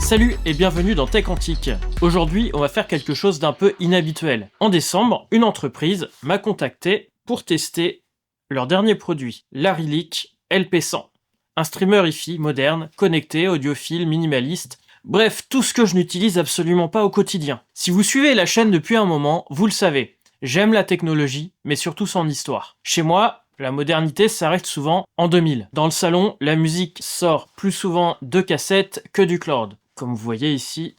Salut et bienvenue dans Tech Antique. Aujourd'hui, on va faire quelque chose d'un peu inhabituel. En décembre, une entreprise m'a contacté pour tester leur dernier produit, l'Arilic LP100. Un streamer hi-fi moderne, connecté, audiophile, minimaliste. Bref, tout ce que je n'utilise absolument pas au quotidien. Si vous suivez la chaîne depuis un moment, vous le savez. J'aime la technologie, mais surtout son histoire. Chez moi, la modernité s'arrête souvent en 2000. Dans le salon, la musique sort plus souvent de cassettes que du cloud. Comme vous voyez ici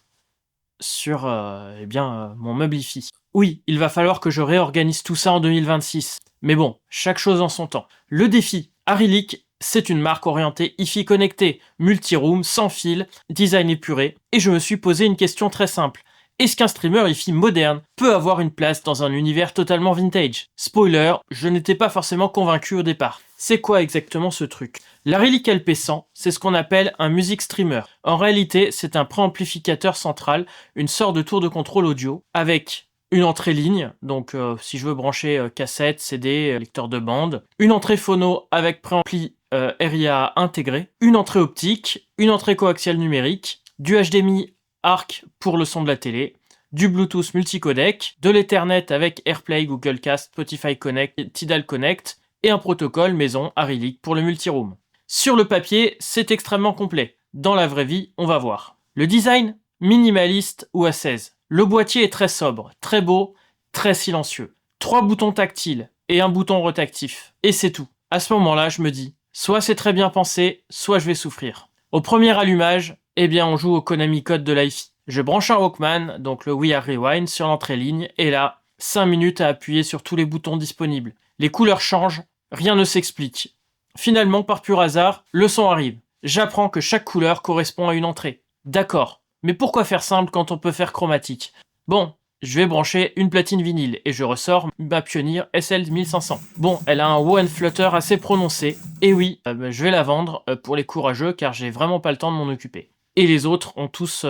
sur mon meuble hi-fi. Oui, il va falloir que je réorganise tout ça en 2026. Mais bon, chaque chose en son temps. Le défi, Arilic, c'est une marque orientée hi-fi connectée, multi-room, sans fil, design épuré, et je me suis posé une question très simple. Est-ce qu'un streamer hi-fi moderne peut avoir une place dans un univers totalement vintage? Spoiler, je n'étais pas forcément convaincu au départ. C'est quoi exactement ce truc? L'Arilic LP100, c'est ce qu'on appelle un music streamer. En réalité, c'est un préamplificateur central, une sorte de tour de contrôle audio, avec une entrée ligne, donc si je veux brancher cassette, CD, lecteur de bande, une entrée phono avec préampli RIA intégré, une entrée optique, une entrée coaxiale numérique, du HDMI ARC pour le son de la télé, du Bluetooth multicodec, de l'Ethernet avec AirPlay, Google Cast, Spotify Connect, Tidal Connect et un protocole maison Arilic pour le multiroom. Sur le papier, c'est extrêmement complet. Dans la vraie vie, on va voir. Le design, minimaliste ou A16. Le boîtier est très sobre, très beau, très silencieux. 3 boutons tactiles et un bouton rotactif. Et c'est tout. À ce moment-là, je me dis, soit c'est très bien pensé, soit je vais souffrir. Au premier allumage, on joue au Konami Code de l'hi-fi. Je branche un Walkman, donc le We Are Rewind, sur l'entrée ligne, et là, 5 minutes à appuyer sur tous les boutons disponibles. Les couleurs changent, rien ne s'explique. Finalement, par pur hasard, le son arrive. J'apprends que chaque couleur correspond à une entrée. D'accord, mais pourquoi faire simple quand on peut faire chromatique? Bon, je vais brancher une platine vinyle et je ressors ma Pioneer SL1500. Bon, elle a un wow and flutter assez prononcé. Et oui, je vais la vendre pour les courageux car j'ai vraiment pas le temps de m'en occuper. Et les autres ont tous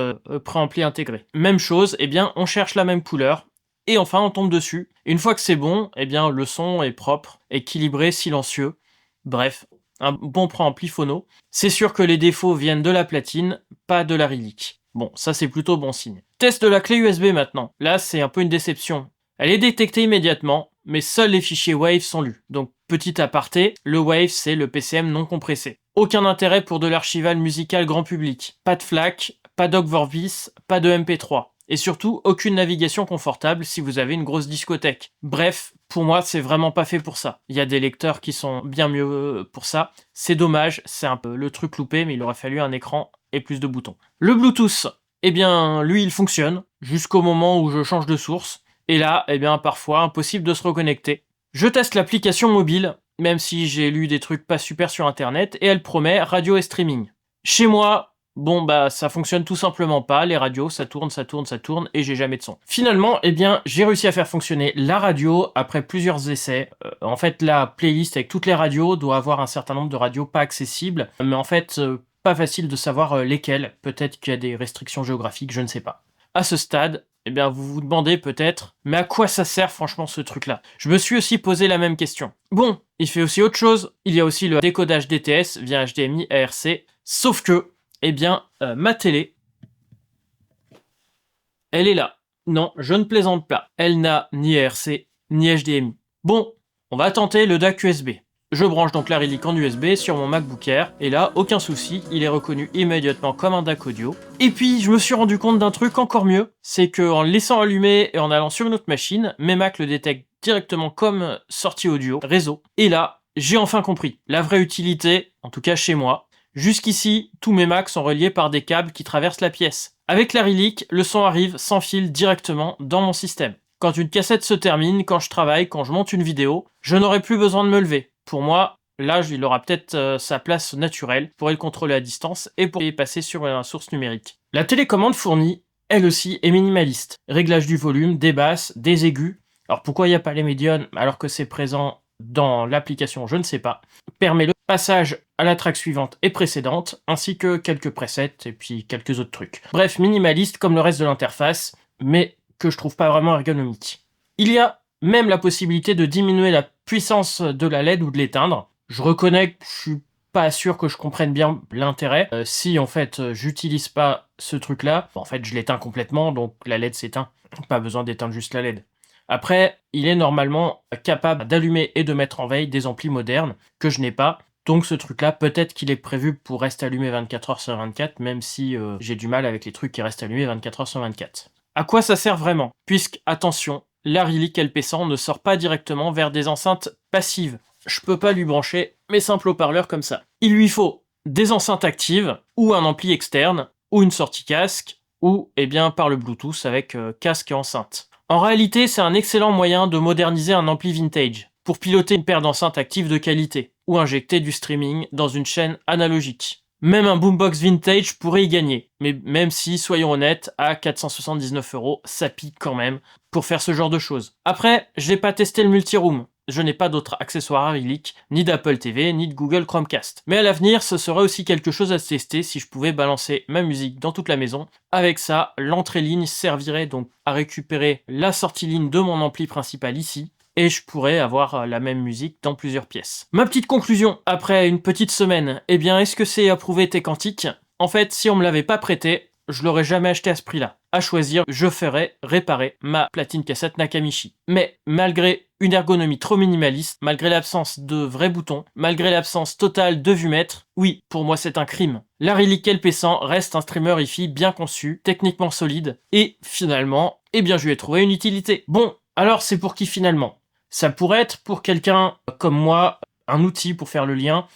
préampli intégré. Même chose, on cherche la même couleur. Et enfin, on tombe dessus. Une fois que c'est bon, le son est propre, équilibré, silencieux. Bref, un bon préampli phono. C'est sûr que les défauts viennent de la platine, pas de l'Arilic. Bon, ça c'est plutôt bon signe. Test de la clé USB maintenant. Là, c'est un peu une déception. Elle est détectée immédiatement, mais seuls les fichiers WAV sont lus. Donc, petit aparté, le WAV, c'est le PCM non compressé. Aucun intérêt pour de l'archival musical grand public. Pas de FLAC, pas d'OGG Vorbis, pas de MP3. Et surtout, aucune navigation confortable si vous avez une grosse discothèque. Bref, pour moi, c'est vraiment pas fait pour ça. Il y a des lecteurs qui sont bien mieux pour ça. C'est dommage, c'est un peu le truc loupé, mais il aurait fallu un écran et plus de boutons. Le Bluetooth, lui, il fonctionne jusqu'au moment où je change de source. Et là, parfois, impossible de se reconnecter. Je teste l'application mobile, même si j'ai lu des trucs pas super sur Internet, et elle promet radio et streaming. Chez moi, ça fonctionne tout simplement pas. Les radios, ça tourne, et j'ai jamais de son. Finalement, j'ai réussi à faire fonctionner la radio après plusieurs essais. En fait, la playlist avec toutes les radios doit avoir un certain nombre de radios pas accessibles, mais en fait, pas facile de savoir lesquelles. Peut-être qu'il y a des restrictions géographiques, je ne sais pas. À ce stade, vous vous demandez peut-être, mais à quoi ça sert franchement ce truc-là? Je me suis aussi posé la même question. Bon, il fait aussi autre chose. Il y a aussi le décodage DTS via HDMI ARC, sauf que ma télé, elle est là. Non, je ne plaisante pas. Elle n'a ni ARC, ni HDMI. Bon, on va tenter le DAC USB. Je branche donc l'Arilic en USB sur mon MacBook Air, et là, aucun souci, il est reconnu immédiatement comme un DAC audio. Et puis, je me suis rendu compte d'un truc encore mieux, c'est qu'en le laissant allumer et en allant sur une autre machine, mes Mac le détectent directement comme sortie audio, réseau. Et là, j'ai enfin compris la vraie utilité, en tout cas chez moi. Jusqu'ici, tous mes Macs sont reliés par des câbles qui traversent la pièce. Avec l'Arilic, le son arrive sans fil directement dans mon système. Quand une cassette se termine, quand je travaille, quand je monte une vidéo, je n'aurai plus besoin de me lever. Pour moi, là, il aura peut-être sa place naturelle, je pourrai le contrôler à distance et pour y passer sur une source numérique. La télécommande fournie, elle aussi, est minimaliste. Réglage du volume, des basses, des aigus. Alors pourquoi il n'y a pas les médiums alors que c'est présent dans l'application, je ne sais pas. Permet le passage à la track suivante et précédente, ainsi que quelques presets et puis quelques autres trucs. Bref, minimaliste comme le reste de l'interface, mais que je trouve pas vraiment ergonomique. Il y a même la possibilité de diminuer la puissance de la LED ou de l'éteindre. Je reconnais que je suis pas sûr que je comprenne bien l'intérêt. Si en fait j'utilise pas ce truc-là, en fait je l'éteins complètement, donc la LED s'éteint. Pas besoin d'éteindre juste la LED. Après, il est normalement capable d'allumer et de mettre en veille des amplis modernes que je n'ai pas. Donc ce truc-là, peut-être qu'il est prévu pour rester allumé 24 heures sur 24, même si j'ai du mal avec les trucs qui restent allumés 24 heures sur 24. À quoi ça sert vraiment? Puisque, attention, la Relic LP100 ne sort pas directement vers des enceintes passives. Je peux pas lui brancher mes simples haut-parleurs comme ça. Il lui faut des enceintes actives, ou un ampli externe, ou une sortie casque, ou eh bien par le Bluetooth avec casque et enceinte. En réalité, c'est un excellent moyen de moderniser un ampli vintage, pour piloter une paire d'enceintes actives de qualité, ou injecter du streaming dans une chaîne analogique. Même un boombox vintage pourrait y gagner, mais même si, soyons honnêtes, à 479 €, ça pique quand même pour faire ce genre de choses. Après, j'ai pas testé le multiroom. Je n'ai pas d'autres accessoires à Relic, ni d'Apple TV, ni de Google Chromecast. Mais à l'avenir, ce serait aussi quelque chose à tester si je pouvais balancer ma musique dans toute la maison. Avec ça, l'entrée ligne servirait donc à récupérer la sortie ligne de mon ampli principal ici, et je pourrais avoir la même musique dans plusieurs pièces. Ma petite conclusion, après une petite semaine, eh bien, est-ce que c'est approuvé tes quantiques? En fait, si on me l'avait pas prêté, je l'aurais jamais acheté à ce prix-là. À choisir, je ferais réparer ma platine cassette Nakamichi. Mais malgré une ergonomie trop minimaliste, malgré l'absence de vrais boutons, malgré l'absence totale de vue-mètre, oui, pour moi c'est un crime. La Relic LP100 reste un streamer hi-fi bien conçu, techniquement solide, et finalement, eh bien je lui ai trouvé une utilité. Bon, alors c'est pour qui finalement? Ça pourrait être pour quelqu'un comme moi, un outil pour faire le lien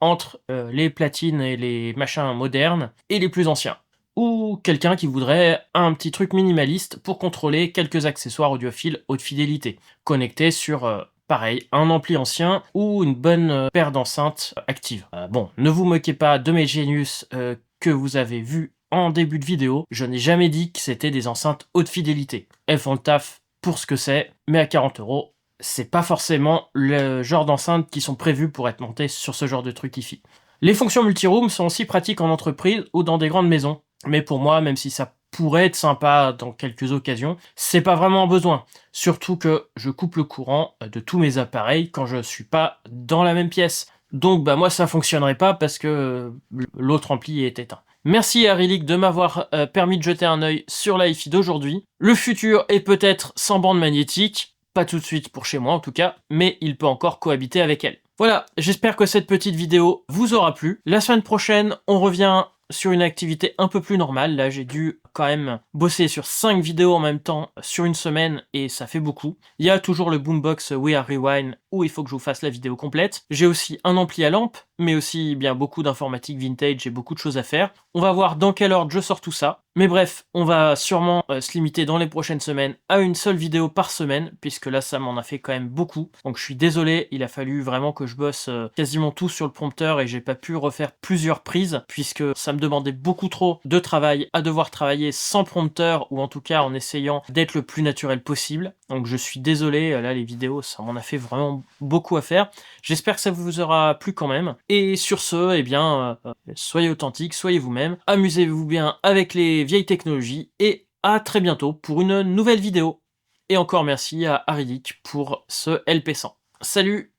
entre les platines et les machins modernes et les plus anciens. Ou quelqu'un qui voudrait un petit truc minimaliste pour contrôler quelques accessoires audiophiles haute fidélité, connectés sur, pareil, un ampli ancien ou une bonne paire d'enceintes actives. Bon, ne vous moquez pas de mes Genius que vous avez vus en début de vidéo, je n'ai jamais dit que c'était des enceintes haute fidélité. Elles font le taf pour ce que c'est, mais à 40 €, c'est pas forcément le genre d'enceintes qui sont prévues pour être montées sur ce genre de truc hi-fi. Les fonctions multiroom sont aussi pratiques en entreprise ou dans des grandes maisons, mais pour moi, même si ça pourrait être sympa dans quelques occasions, c'est pas vraiment un besoin. Surtout que je coupe le courant de tous mes appareils quand je suis pas dans la même pièce. Donc bah moi ça fonctionnerait pas parce que l'autre ampli est éteint. Merci à Relic de m'avoir permis de jeter un œil sur la hi-fi d'aujourd'hui. Le futur est peut-être sans bande magnétique, pas tout de suite pour chez moi en tout cas, mais il peut encore cohabiter avec elle. Voilà, j'espère que cette petite vidéo vous aura plu. La semaine prochaine, on revient sur une activité un peu plus normale. Là, j'ai dû quand même bosser sur 5 vidéos en même temps sur une semaine et ça fait beaucoup. Il y a toujours le Boombox We Are Rewind où il faut que je vous fasse la vidéo complète. J'ai aussi un ampli à lampe, mais aussi bien beaucoup d'informatique vintage et beaucoup de choses à faire. On va voir dans quel ordre je sors tout ça. Mais bref, on va sûrement se limiter dans les prochaines semaines à une seule vidéo par semaine, puisque là ça m'en a fait quand même beaucoup. Donc je suis désolé, il a fallu vraiment que je bosse quasiment tout sur le prompteur et j'ai pas pu refaire plusieurs prises, puisque ça me demandait beaucoup trop de travail à devoir travailler sans prompteur, ou en tout cas en essayant d'être le plus naturel possible. Donc je suis désolé, là les vidéos ça m'en a fait vraiment beaucoup à faire. J'espère que ça vous aura plu quand même. Et sur ce, eh bien, soyez authentiques, soyez vous-même, amusez-vous bien avec les vieilles technologies, et à très bientôt pour une nouvelle vidéo. Et encore merci à Relic pour ce LP100. Salut!